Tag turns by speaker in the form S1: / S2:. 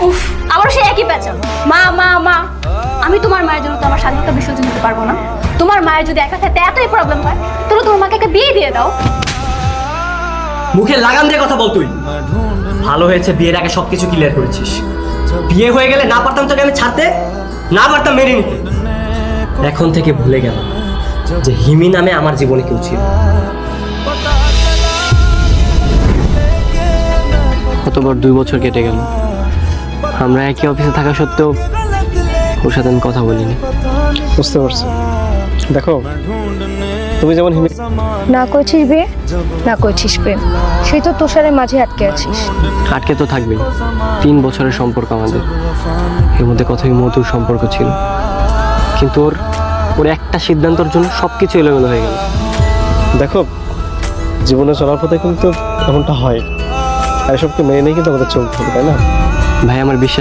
S1: উফ, আবার সে একই প্যাচাল। মা মা মা, আমি তোমার মায়ের জন্য তো আমার স্বাধীনতা বিসর্জন দিতে পারবো না। তোমার মায়ের যদি একা থাকতে এতই প্রবলেম হয়, তাহলে তোমার মাকে একটা বিয়ে দিয়ে দাও।
S2: মুখে লাগাম দিয়ে কথা বল তুই। ভালো হয়েছে বিয়ের আগে সবকিছু ক্লিয়ার করেছিস। বিয়ে হয়ে গেলে না পারতাম তোকে আমি ছাড়তে, না পারতাম মেনে নিতে। এখন থেকে ভুলে গেল যে হিমি নামে আমার জীবনে কেউ ছিল।
S3: কতবার 2 বছর কেটে গেল, আমরা একই অফিসে থাকা সত্ত্বেও ওর সাথে আমি কথা বলিনি।
S4: বুঝতে পারছি। দেখো, তুমি যেমন
S5: না করেছিস বিয়ে, না করেছিস প্রেম, সেই তো তুষারের মাঝে আটকে আছিস।
S3: আটকে তো থাকবেই। 3 বছরের সম্পর্ক আমাদের, এর মধ্যে কতই মধুর সম্পর্ক ছিল, কিন্তু ওর একটা সিদ্ধান্তের জন্য সবকিছু এলোমেলো হয়ে গেল।
S4: দেখো, জীবনে চলার পথে কিন্তু এমনটা হয়, আর এসবকে মেনে নিয়ে কিন্তু আমাদের চলতে হবে, তাই না?
S3: ভাই আমার বিশ্বাস